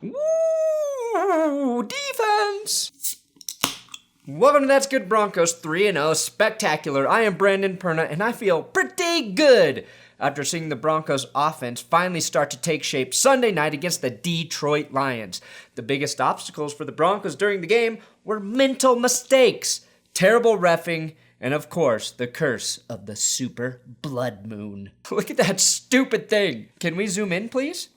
Woo! Defense! Welcome to That's Good Broncos 3-0 Spectacular. I am Brandon Perna, and I feel pretty good after seeing the Broncos offense finally start to take shape Sunday night against the Detroit Lions. The biggest obstacles for the Broncos during the game were mental mistakes, terrible reffing, and of course, the curse of the super blood moon. Look at that stupid thing. Can we zoom in, please?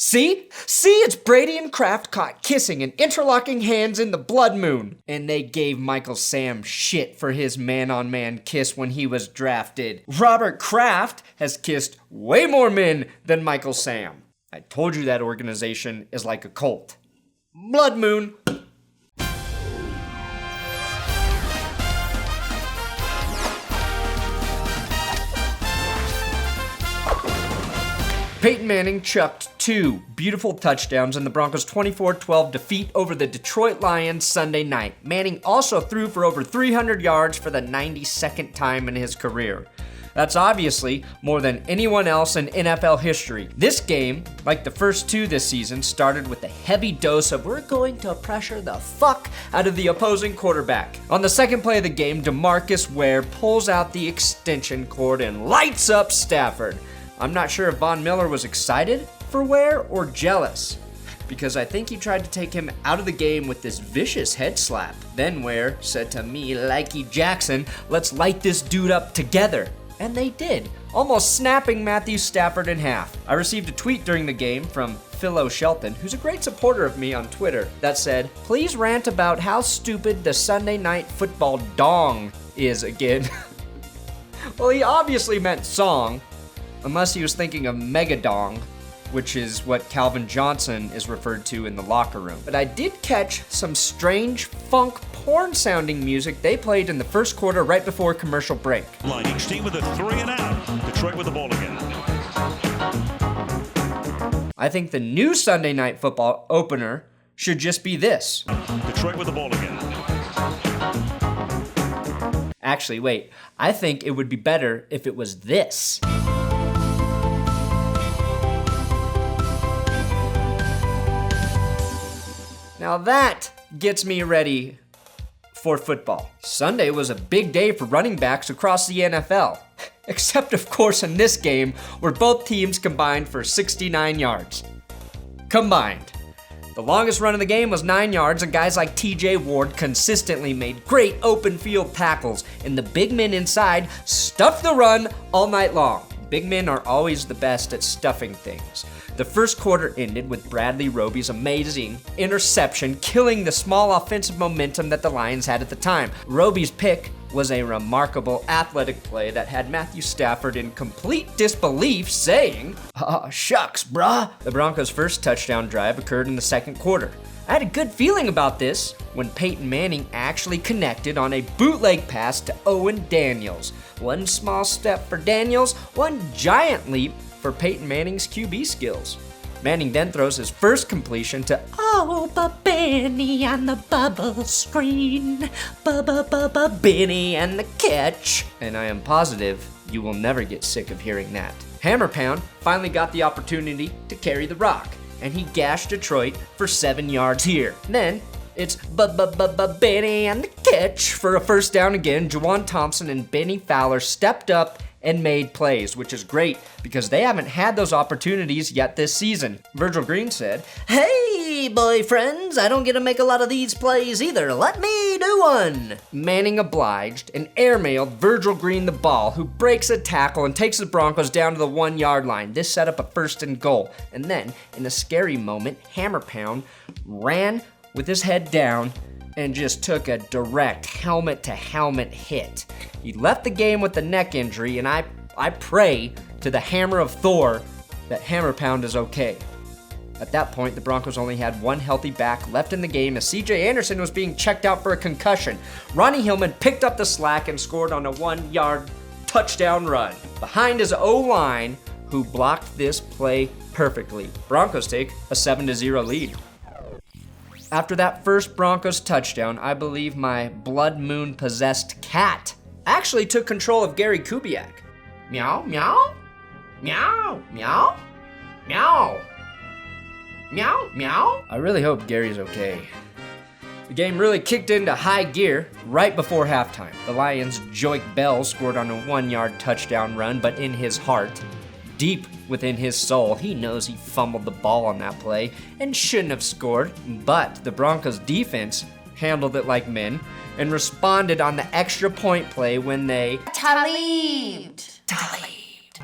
See, it's Brady and Kraft caught kissing and interlocking hands in the blood moon. And they gave Michael Sam shit for his man-on-man kiss when he was drafted. Robert Kraft has kissed way more men than Michael Sam. I told you that organization is like a cult. Blood moon. Peyton Manning chucked 2 beautiful touchdowns in the Broncos' 24-12 defeat over the Detroit Lions Sunday night. Manning also threw for over 300 yards for the 92nd time in his career. That's obviously more than anyone else in NFL history. This game, like the first 2 this season, started with a heavy dose of we're going to pressure the fuck out of the opposing quarterback. On the second play of the game, DeMarcus Ware pulls out the extension cord and lights up Stafford. I'm not sure if Von Miller was excited for Ware or jealous, because I think he tried to take him out of the game with this vicious head slap. Then Ware said to me, Likey Jackson, let's light this dude up together. And they did, almost snapping Matthew Stafford in half. I received a tweet during the game from Philo Shelton, who's a great supporter of me on Twitter, that said, please rant about how stupid the Sunday Night Football dong is again. Well, he obviously meant song, unless he was thinking of Megadong, which is what Calvin Johnson is referred to in the locker room. But I did catch some strange funk porn-sounding music they played in the first quarter right before commercial break. Each team with a 3 and out. Detroit with the ball again. I think the new Sunday Night Football opener should just be this. Detroit with the ball again. Actually, wait. I think it would be better if it was this. Now that gets me ready for football. Sunday was a big day for running backs across the NFL. Except, of course, in this game where both teams combined for 69 yards. Combined. The longest run of the game was 9 yards, and guys like TJ Ward consistently made great open field tackles, and the big men inside stuffed the run all night long. Big men are always the best at stuffing things. The first quarter ended with Bradley Roby's amazing interception killing the small offensive momentum that the Lions had at the time. Roby's pick was a remarkable athletic play that had Matthew Stafford in complete disbelief saying, shucks, brah. The Broncos' first touchdown drive occurred in the second quarter. I had a good feeling about this when Peyton Manning actually connected on a bootleg pass to Owen Daniels. One small step for Daniels, one giant leap for Peyton Manning's QB skills. Manning then throws his first completion to Benny on the bubble screen. Benny and the catch. And I am positive you will never get sick of hearing that. Hammer Pound finally got the opportunity to carry the rock, and he gashed Detroit for 7 yards here. Then it's Benny and the catch for a first down again. Juwan Thompson and Benny Fowler stepped up and made plays, which is great because they haven't had those opportunities yet this season. Virgil Green said, hey, boyfriends, I don't get to make a lot of these plays either. Let me do one. Manning obliged and airmailed Virgil Green the ball, who breaks a tackle and takes the Broncos down to the 1 yard line. This set up a 1st and goal. And then, in a scary moment, Hammer Pound ran with his head down and just took a direct helmet-to-helmet hit. He left the game with a neck injury, and I pray to the hammer of Thor that Hammer Pound is okay. At that point, the Broncos only had one healthy back left in the game as C.J. Anderson was being checked out for a concussion. Ronnie Hillman picked up the slack and scored on a 1 yard touchdown run behind his O-line, who blocked this play perfectly. Broncos take a 7-0 lead. After that first Broncos touchdown, I believe my blood moon possessed cat actually took control of Gary Kubiak. Meow, meow, meow, meow, meow. Meow, meow. I really hope Gary's okay. The game really kicked into high gear right before halftime. The Lions' Joique Bell scored on a 1-yard touchdown run, but in his heart, deep within his soul, he knows he fumbled the ball on that play and shouldn't have scored. But the Broncos' defense handled it like men and responded on the extra point play when they Talib.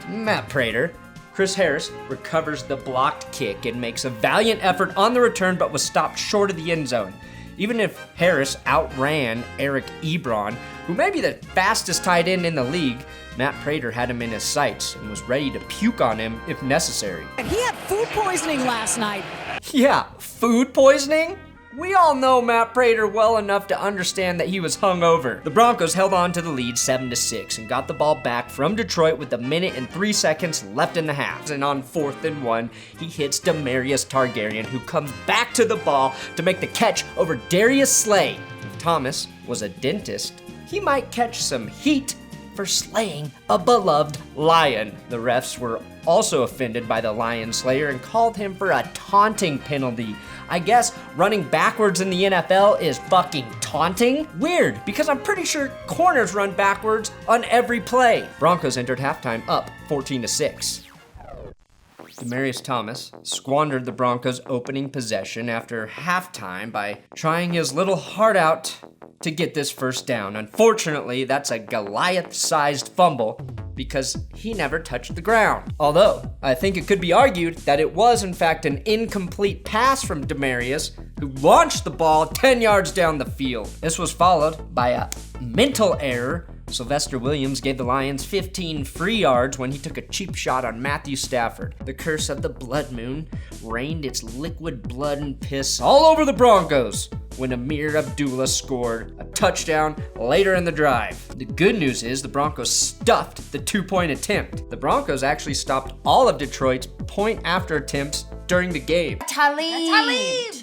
Matt Prater. Chris Harris recovers the blocked kick and makes a valiant effort on the return, but was stopped short of the end zone. Even if Harris outran Eric Ebron, who may be the fastest tight end in the league, Matt Prater had him in his sights and was ready to puke on him if necessary. And he had food poisoning last night. Yeah, food poisoning? We all know Matt Prater well enough to understand that he was hungover. The Broncos held on to the lead 7-6 and got the ball back from Detroit with 1 minute and 3 seconds left in the half. And on 4th and 1, he hits Demaryius Thomas, who comes back to the ball to make the catch over Darius Slay. If Thomas was a dentist, he might catch some heat for slaying a beloved lion. The refs were also offended by the lion slayer and called him for a taunting penalty. I guess running backwards in the NFL is fucking taunting? Weird, because I'm pretty sure corners run backwards on every play. Broncos entered halftime up 14-6. Demaryius Thomas squandered the Broncos' opening possession after halftime by trying his little heart out to get this first down. Unfortunately, that's a Goliath-sized fumble because he never touched the ground. Although, I think it could be argued that it was in fact an incomplete pass from Demaryius, who launched the ball 10 yards down the field. This was followed by a mental error. Sylvester Williams gave the Lions 15 free yards when he took a cheap shot on Matthew Stafford. The curse of the blood moon rained its liquid blood and piss all over the Broncos when Amir Abdullah scored a touchdown later in the drive. The good news is the Broncos stuffed the 2-point attempt. The Broncos actually stopped all of Detroit's point after attempts during the game. Talib.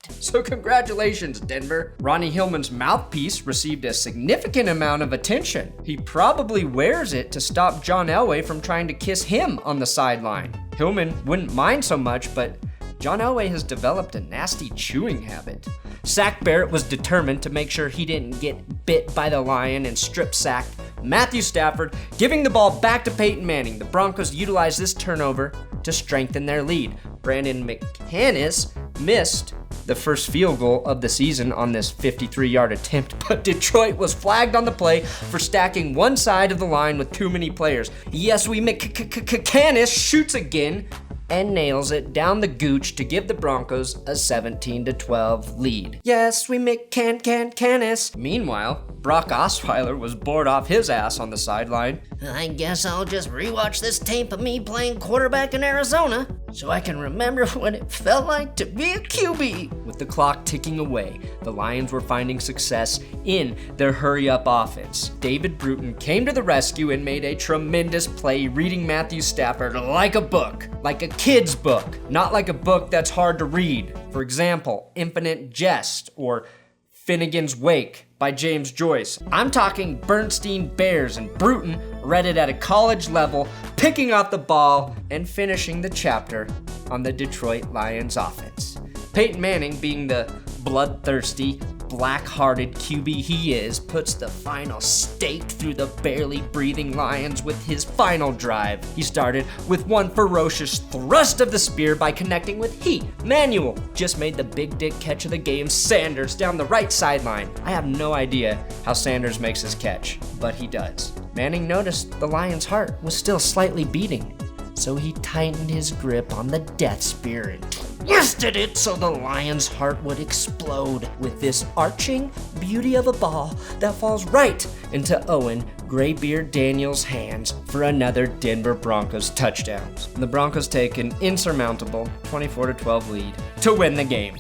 So congratulations, Denver. Ronnie Hillman's mouthpiece received a significant amount of attention. He probably wears it to stop John Elway from trying to kiss him on the sideline. Hillman wouldn't mind so much, but John Elway has developed a nasty chewing habit. Sack Barrett was determined to make sure he didn't get bit by the lion and strip-sacked Matthew Stafford, giving the ball back to Peyton Manning. The Broncos utilized this turnover to strengthen their lead. Brandon McManus missed the first field goal of the season on this 53-yard attempt, but Detroit was flagged on the play for stacking one side of the line with too many players. Yes, we McManus shoots again and nails it down the gooch to give the Broncos a 17-12 lead. Yes, we McManus. Meanwhile, Brock Osweiler was bored off his ass on the sideline. I guess I'll just rewatch this tape of me playing quarterback in Arizona so I can remember what it felt like to be a QB. With the clock ticking away, the Lions were finding success in their hurry-up offense. David Bruton came to the rescue and made a tremendous play, reading Matthew Stafford like a book, like a kid's book, not like a book that's hard to read. For example, Infinite Jest or Finnegan's Wake by James Joyce. I'm talking Bernstein Bears, and Bruton read it at a college level, picking up the ball and finishing the chapter on the Detroit Lions offense. Peyton Manning, being the bloodthirsty, black-hearted QB he is, puts the final stake through the barely breathing Lions with his final drive. He started with one ferocious thrust of the spear by connecting with heat. Manuel just made the big dick catch of the game, Sanders, down the right sideline. I have no idea how Sanders makes his catch, but he does. Manning noticed the Lions' heart was still slightly beating, so he tightened his grip on the death spear and twisted it so the Lions' heart would explode with this arching beauty of a ball that falls right into Owen Graybeard Daniels' hands for another Denver Broncos touchdown. The Broncos take an insurmountable 24-12 lead to win the game.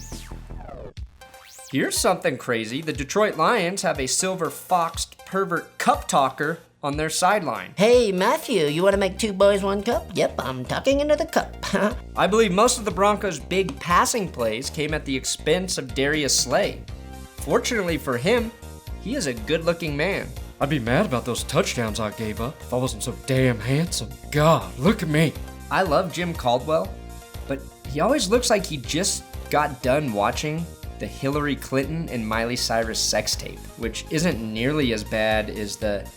Here's something crazy. The Detroit Lions have a silver-foxed pervert cup talker on their sideline. Hey, Matthew, you want to make 2 boys 1 cup? Yep, I'm talking into the cup. I believe most of the Broncos' big passing plays came at the expense of Darius Slay. Fortunately for him, he is a good-looking man. I'd be mad about those touchdowns I gave up if I wasn't so damn handsome. God, look at me. I love Jim Caldwell, but he always looks like he just got done watching the Hillary Clinton and Miley Cyrus sex tape, which isn't nearly as bad as the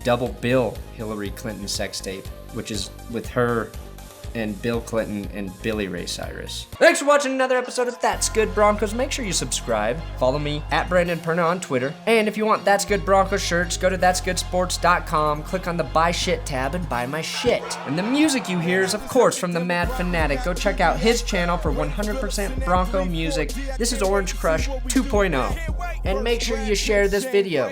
double bill Hillary Clinton sex tape, which is with her and Bill Clinton and Billy Ray Cyrus. Thanks for watching another episode of That's Good Broncos. Make sure you subscribe. Follow me at Brandon Perna on Twitter. And if you want That's Good Broncos shirts, go to ThatsGoodSports.com, click on the Buy Shit tab, and buy my shit. And the music you hear is, of course, from the Mad Fanatic. Go check out his channel for 100% Bronco music. This is Orange Crush 2.0. And make sure you share this video.